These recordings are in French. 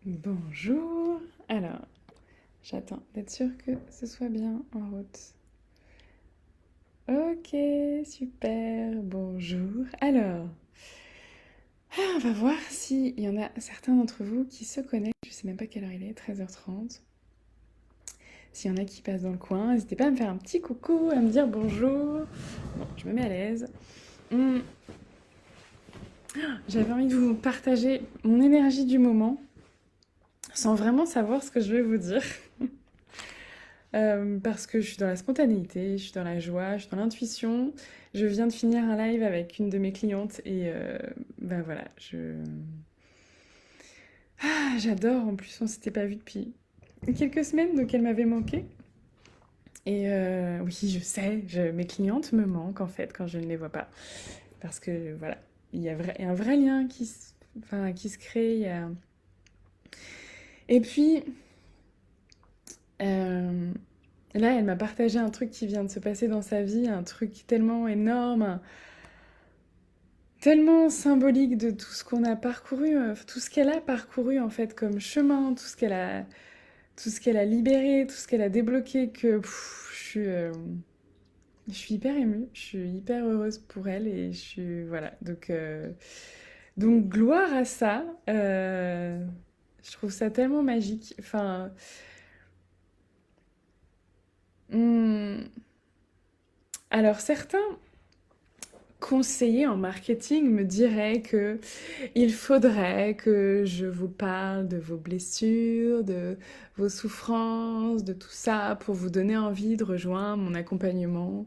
Bonjour. Alors, j'attends d'être sûre que ce soit bien en route. Ok, super. Bonjour. Alors, on va voir s'il y en a certains d'entre vous qui se connectent. Je sais même pas quelle heure il est, 13h30. S'il y en a qui passent dans le coin, n'hésitez pas à me faire un petit coucou, à me dire bonjour. Bon, je me mets à l'aise. Hum, J'avais envie de vous partager mon énergie du moment sans vraiment savoir ce que je vais vous dire. Parce que je suis dans la spontanéité, je suis dans la joie, je suis dans l'intuition. Je viens de finir un live avec une de mes clientes et ben voilà, j'adore. En plus, on s'était pas vu depuis quelques semaines, donc elle m'avait manqué. Et oui, je sais, mes clientes me manquent en fait quand je ne les vois pas. Parce que voilà, il y a un vrai lien qui se crée. Et puis, euh, là, elle m'a partagé un truc qui vient de se passer dans sa vie, un truc tellement énorme, tellement symbolique de tout ce qu'on a parcouru, tout ce qu'elle a parcouru en fait comme chemin, tout ce qu'elle a libéré, tout ce qu'elle a débloqué, que je suis hyper émue, je suis hyper heureuse pour elle et je suis voilà donc gloire à ça. Je trouve ça tellement magique. Enfin, hmm, alors certains conseillers en marketing me diraient que il faudrait que je vous parle de vos blessures, de vos souffrances, de tout ça pour vous donner envie de rejoindre mon accompagnement.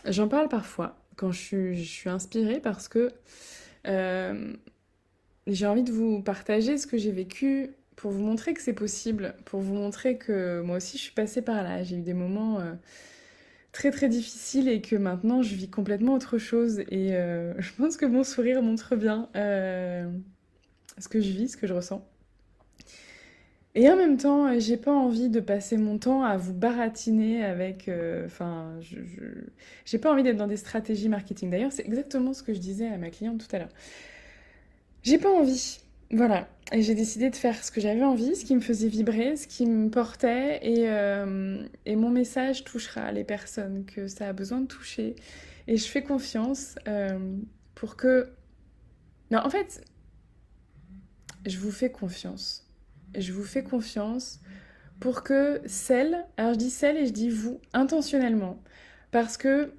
J'en parle parfois quand je suis inspirée parce que euh, j'ai envie de vous partager ce que j'ai vécu pour vous montrer que c'est possible, pour vous montrer que moi aussi je suis passée par là. J'ai eu des moments très très difficiles et que maintenant je vis complètement autre chose. Et je pense que mon sourire montre bien ce que je vis, ce que je ressens. Et en même temps, j'ai pas envie de passer mon temps à vous baratiner avec. Enfin, j'ai pas envie d'être dans des stratégies marketing. D'ailleurs, c'est exactement ce que je disais à ma cliente tout à l'heure. J'ai pas envie. Voilà. Et j'ai décidé de faire ce que j'avais envie, ce qui me faisait vibrer, ce qui me portait. Et mon message touchera les personnes que ça a besoin de toucher. Et je fais confiance pour que. Non, en fait, je vous fais confiance. Je vous fais confiance pour que celle, alors je dis celle et je dis vous, intentionnellement, parce que,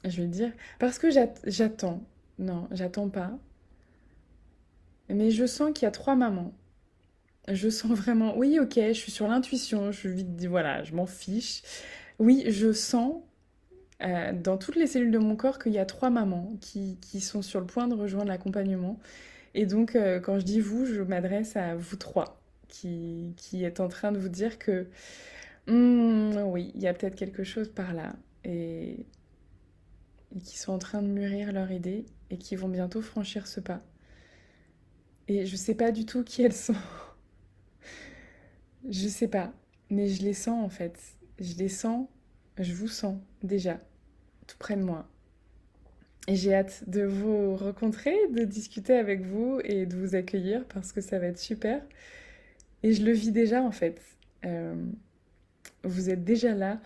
je vais le dire, parce que j'attends, non, j'attends pas, mais je sens qu'il y a trois mamans. Je sens vraiment, oui, ok, je suis sur l'intuition, je vite, voilà, je m'en fiche. Oui, je sens dans toutes les cellules de mon corps qu'il y a trois mamans qui sont sur le point de rejoindre l'accompagnement. Et donc, quand je dis vous, je m'adresse à vous trois, qui êtes en train de vous dire que oui, il y a peut-être quelque chose par là. Et, et qui sont en train de mûrir leur idée et qui vont bientôt franchir ce pas. Et je sais pas du tout qui elles sont. Je sais pas. Mais je les sens en fait. Je les sens, je vous sens déjà, tout près de moi. Et j'ai hâte de vous rencontrer, de discuter avec vous et de vous accueillir parce que ça va être super. Et je le vis déjà en fait. Euh, Vous êtes déjà là.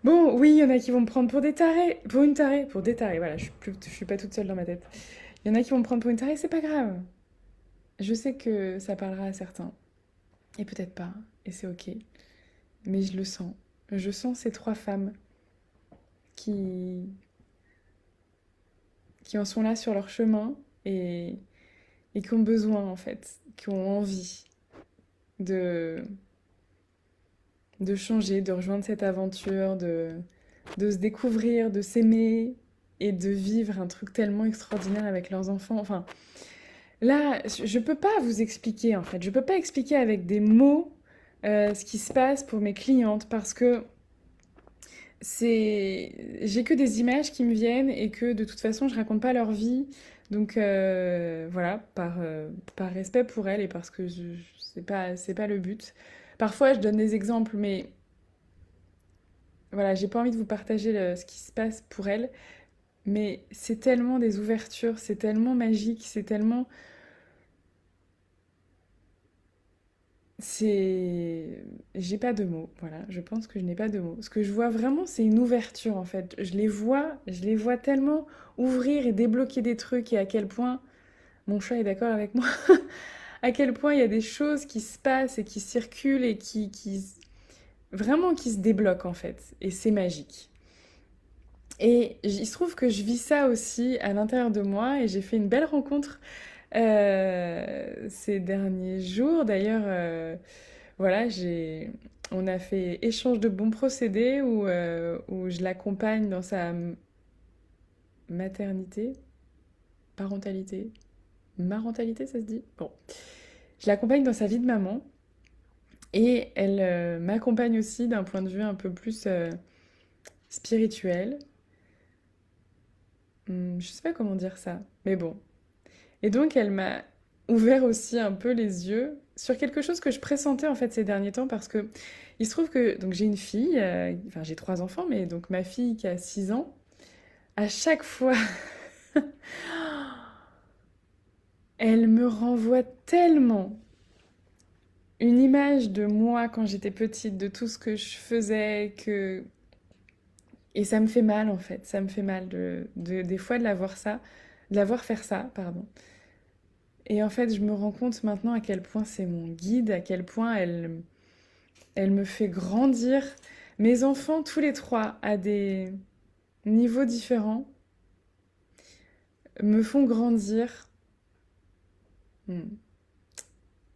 Bon, oui, il y en a qui vont me prendre pour des tarés. Pour une tarée. Pour des tarés, voilà. Je suis pas toute seule dans ma tête. Il y en a qui vont me prendre pour une tarée, c'est pas grave. Je sais que ça parlera à certains. Et peut-être pas. Et c'est ok. Mais je le sens. Je sens ces trois femmes qui, qui en sont là sur leur chemin et, et qui ont besoin, en fait, qui ont envie de, de changer, de rejoindre cette aventure, de se découvrir, de s'aimer et de vivre un truc tellement extraordinaire avec leurs enfants. Enfin, là, je peux pas vous expliquer en fait. Je peux pas expliquer avec des mots ce qui se passe pour mes clientes parce que j'ai que des images qui me viennent et que de toute façon je raconte pas leur vie. Donc voilà, par respect pour elles et parce que c'est pas le but. Parfois je donne des exemples, mais voilà, j'ai pas envie de vous partager ce qui se passe pour elles mais c'est tellement des ouvertures, c'est tellement magique, c'est tellement... C'est... J'ai pas de mots, voilà, je pense que je n'ai pas de mots. Ce que je vois vraiment, c'est une ouverture en fait. Je les vois tellement ouvrir et débloquer des trucs et à quel point, mon chat est d'accord avec moi, à quel point il y a des choses qui se passent et qui circulent et vraiment qui se débloquent en fait. Et c'est magique. Et il se trouve que je vis ça aussi à l'intérieur de moi et j'ai fait une belle rencontre ces derniers jours. D'ailleurs, voilà, on a fait échange de bons procédés où je l'accompagne dans sa maternité, parentalité, marentalité, ça se dit? Bon, je l'accompagne dans sa vie de maman et elle m'accompagne aussi d'un point de vue un peu plus spirituel. Je sais pas comment dire ça, mais bon. Et donc, elle m'a ouvert aussi un peu les yeux sur quelque chose que je pressentais en fait ces derniers temps parce que il se trouve que donc j'ai une fille, enfin j'ai 3 enfants, mais donc ma fille qui a 6 ans, à chaque fois, elle me renvoie tellement une image de moi quand j'étais petite, de tout ce que je faisais, et ça me fait mal en fait, ça me fait mal des fois de la voir faire ça, pardon. Et en fait, je me rends compte maintenant à quel point c'est mon guide, à quel point elle me fait grandir. Mes enfants, tous les trois, à des niveaux différents, me font grandir. Hmm,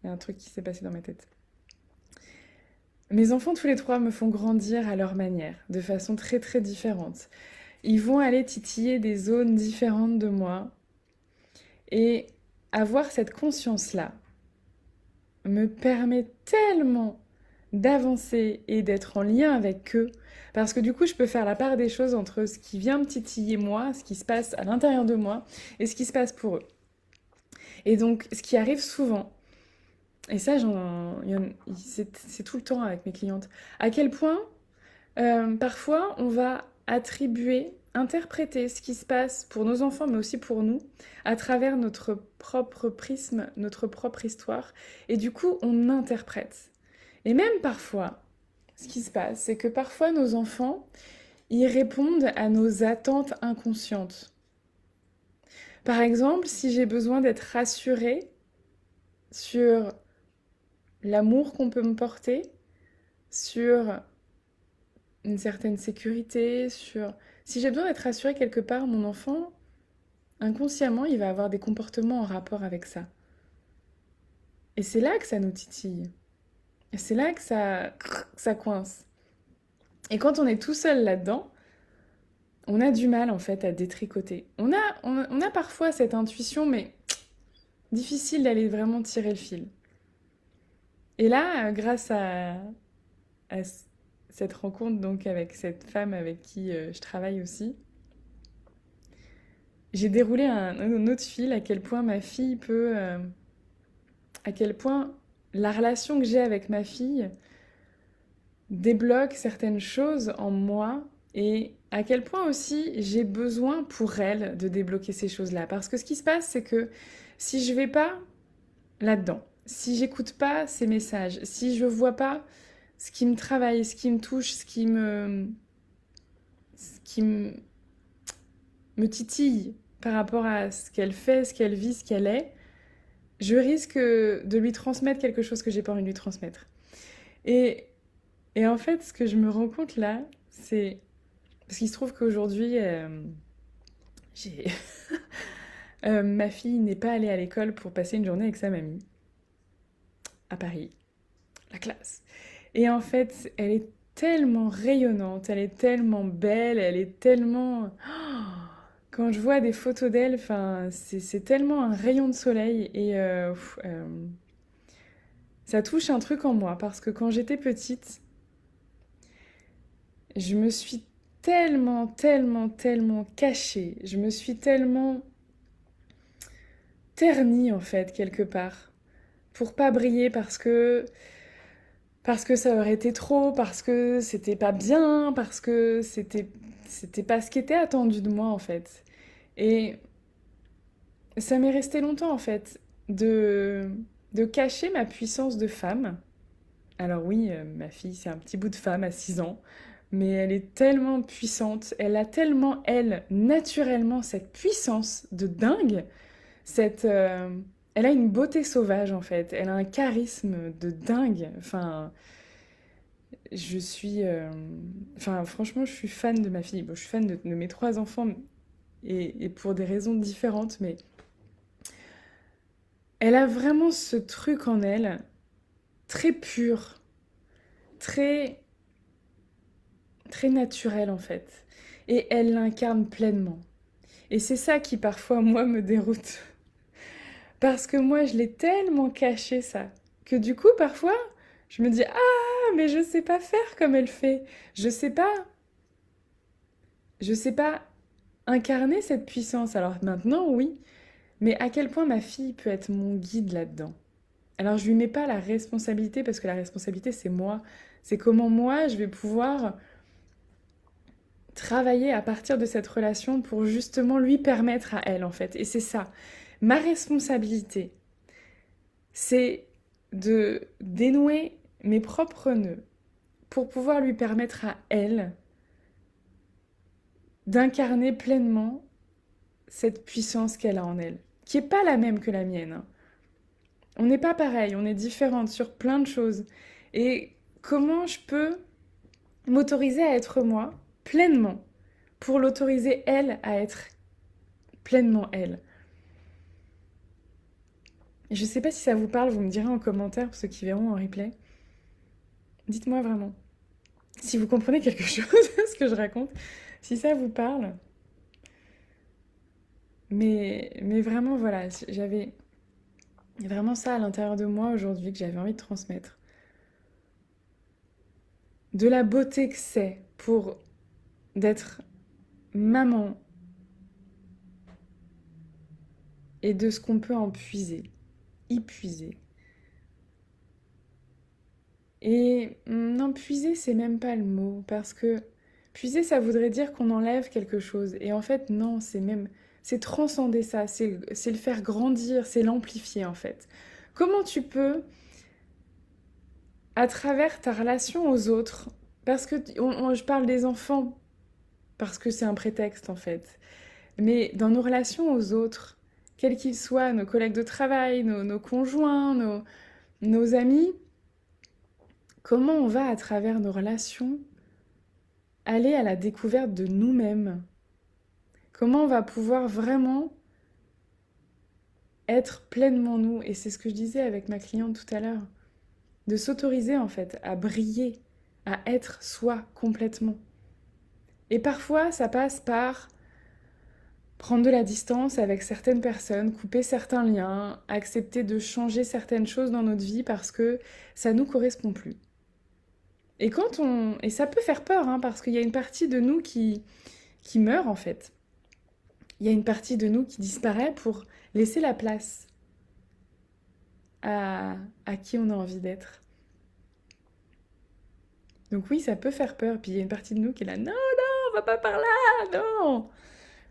il y a un truc qui s'est passé dans ma tête. Mes enfants, tous les trois, me font grandir à leur manière, de façon très très différente. Ils vont aller titiller des zones différentes de moi. Et avoir cette conscience-là me permet tellement d'avancer et d'être en lien avec eux, parce que du coup, je peux faire la part des choses entre ce qui vient me titiller moi, ce qui se passe à l'intérieur de moi, et ce qui se passe pour eux. Et donc, ce qui arrive souvent, et ça, c'est tout le temps avec mes clientes, à quel point, parfois, on va attribuer, interpréter ce qui se passe pour nos enfants, mais aussi pour nous, à travers notre propre prisme, notre propre histoire, et du coup, on interprète. Et même parfois, ce qui se passe, c'est que parfois nos enfants, ils répondent à nos attentes inconscientes. Par exemple, si j'ai besoin d'être rassurée sur l'amour qu'on peut me porter, sur une certaine sécurité, sur... Si j'ai besoin d'être rassurée quelque part, mon enfant, inconsciemment, il va avoir des comportements en rapport avec ça. Et c'est là que ça nous titille. Et c'est là que ça coince. Et quand on est tout seul là-dedans, on a du mal en fait à détricoter. On a parfois cette intuition, mais difficile d'aller vraiment tirer le fil. Et là, grâce à cette rencontre donc avec cette femme avec qui je travaille aussi, j'ai déroulé un autre fil à quel point ma fille peut... à quel point la relation que j'ai avec ma fille débloque certaines choses en moi et à quel point aussi j'ai besoin pour elle de débloquer ces choses-là. Parce que ce qui se passe, c'est que si je vais pas là-dedans, si j'écoute pas ces messages, si je vois pas ce qui me travaille, ce qui me touche, ce qui me titille par rapport à ce qu'elle fait, ce qu'elle vit, ce qu'elle est, je risque de lui transmettre quelque chose que j'ai pas envie de lui transmettre. Et, et en fait, ce que je me rends compte là, c'est... Parce qu'il se trouve qu'aujourd'hui, j'ai... ma fille n'est pas allée à l'école pour passer une journée avec sa mamie, à Paris, la classe. Et en fait, elle est tellement rayonnante, elle est tellement belle, elle est tellement... Quand je vois des photos d'elle, enfin, c'est tellement un rayon de soleil et ça touche un truc en moi parce que quand j'étais petite, je me suis tellement, tellement, tellement cachée, je me suis tellement ternie en fait quelque part pour pas briller parce que ça aurait été trop, parce que c'était pas bien, parce que c'était c'était pas ce qui était attendu de moi en fait. Et ça m'est resté longtemps en fait de cacher ma puissance de femme. Alors oui, ma fille, c'est un petit bout de femme à 6 ans, mais elle est tellement puissante, elle a tellement, elle, naturellement, cette puissance de dingue, cette... elle a une beauté sauvage, en fait, elle a un charisme de dingue, enfin, je suis... Enfin, franchement, je suis fan de ma fille. Bon, je suis fan de mes 3 enfants, et pour des raisons différentes, mais elle a vraiment ce truc en elle, très pur, très très naturel en fait. Et elle l'incarne pleinement. Et c'est ça qui parfois, moi, me déroute. Parce que moi, je l'ai tellement caché ça, que du coup, parfois, je me dis, ah, mais je sais pas faire comme elle fait. Je sais pas, je sais pas incarner cette puissance. Alors maintenant, oui, mais à quel point ma fille peut être mon guide là-dedans. Alors je lui mets pas la responsabilité, parce que la responsabilité, c'est moi. C'est comment moi, je vais pouvoir travailler à partir de cette relation pour justement lui permettre à elle, en fait. Et c'est ça. Ma responsabilité, c'est de dénouer mes propres nœuds pour pouvoir lui permettre à elle d'incarner pleinement cette puissance qu'elle a en elle, qui n'est pas la même que la mienne, hein. On n'est pas pareil, on est différentes sur plein de choses. Et comment je peux m'autoriser à être moi pleinement pour l'autoriser elle à être pleinement elle. Je sais pas si ça vous parle, vous me direz en commentaire pour ceux qui verront en replay. Dites-moi vraiment. Si vous comprenez quelque chose de ce que je raconte, si ça vous parle. Mais vraiment, voilà, j'avais vraiment ça à l'intérieur de moi aujourd'hui que j'avais envie de transmettre. De la beauté que c'est pour d'être maman et de ce qu'on peut en puiser, y puiser. Et non, puiser, c'est même pas le mot, parce que puiser, ça voudrait dire qu'on enlève quelque chose. Et en fait, non, c'est transcender ça, c'est le faire grandir, c'est l'amplifier en fait. Comment tu peux, à travers ta relation aux autres, parce que je parle des enfants, parce que c'est un prétexte en fait, mais dans nos relations aux autres, quels qu'ils soient, nos collègues de travail, nos conjoints, nos amis, comment on va à travers nos relations aller à la découverte de nous-mêmes? Comment on va pouvoir vraiment être pleinement nous? Et c'est ce que je disais avec ma cliente tout à l'heure. De s'autoriser en fait à briller, à être soi complètement. Et parfois, ça passe par prendre de la distance avec certaines personnes, couper certains liens, accepter de changer certaines choses dans notre vie parce que ça nous correspond plus. Et ça peut faire peur, hein, parce qu'il y a une partie de nous qui meurt en fait. Il y a une partie de nous qui disparaît pour laisser la place à, à qui on a envie d'être. Donc oui, ça peut faire peur. Puis il y a une partie de nous qui est là, non, non, on va pas par là, non.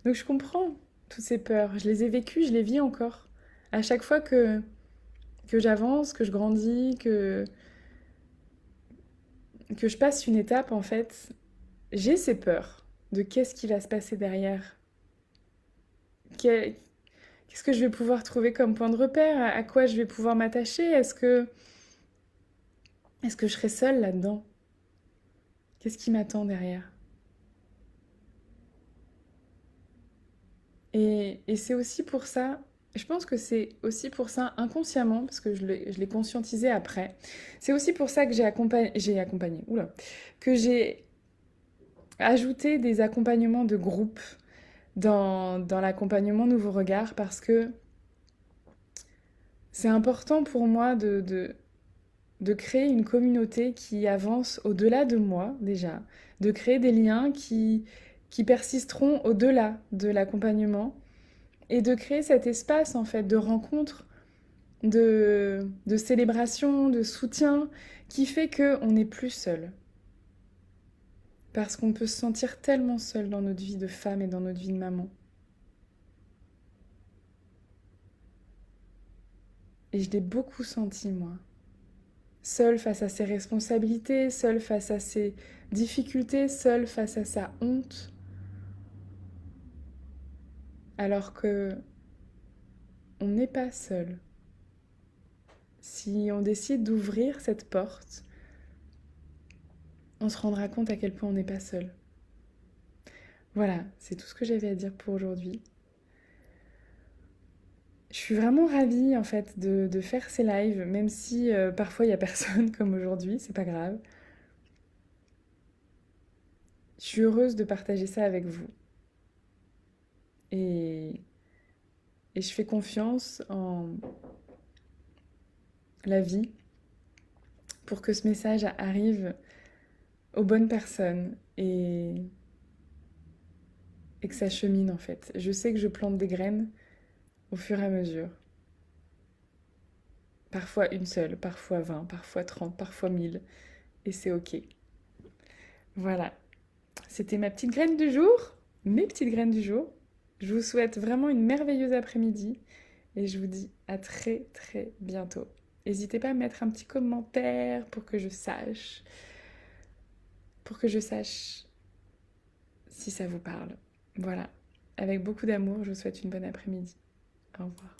Donc je comprends toutes ces peurs. Je les ai vécues, je les vis encore. À chaque fois que j'avance, que je grandis, que je passe une étape, en fait, j'ai ces peurs de qu'est-ce qui va se passer derrière. Qu'est-ce que je vais pouvoir trouver comme point de repère? À quoi je vais pouvoir m'attacher? Est-ce que je serai seule là-dedans? Qu'est-ce qui m'attend derrière? Et c'est aussi pour ça, je pense que c'est aussi pour ça, inconsciemment, parce que je l'ai conscientisé après, c'est aussi pour ça que oula, que j'ai ajouté des accompagnements de groupe dans l'accompagnement Nouveau Regard, parce que c'est important pour moi de créer une communauté qui avance au-delà de moi, déjà, de créer des liens qui persisteront au-delà de l'accompagnement, et de créer cet espace, en fait, de rencontre, de célébration, de soutien, qui fait qu'on n'est plus seul. Parce qu'on peut se sentir tellement seul dans notre vie de femme et dans notre vie de maman. Et je l'ai beaucoup senti, moi. Seule face à ses responsabilités, seule face à ses difficultés, seule face à sa honte. Alors que on n'est pas seul. Si on décide d'ouvrir cette porte, on se rendra compte à quel point on n'est pas seul. Voilà, c'est tout ce que j'avais à dire pour aujourd'hui. Je suis vraiment ravie en fait de faire ces lives, même si parfois il n'y a personne comme aujourd'hui, c'est pas grave. Je suis heureuse de partager ça avec vous. Et, et je fais confiance en la vie pour que ce message arrive aux bonnes personnes et que ça chemine en fait. Je sais que je plante des graines au fur et à mesure. Parfois une seule, parfois 20, parfois 30, parfois 1000. Et c'est ok. Voilà. C'était ma petite graine du jour, mes petites graines du jour. Je vous souhaite vraiment une merveilleuse après-midi et je vous dis à très très bientôt. N'hésitez pas à mettre un petit commentaire pour que je sache si ça vous parle. Voilà. Avec beaucoup d'amour, je vous souhaite une bonne après-midi. Au revoir.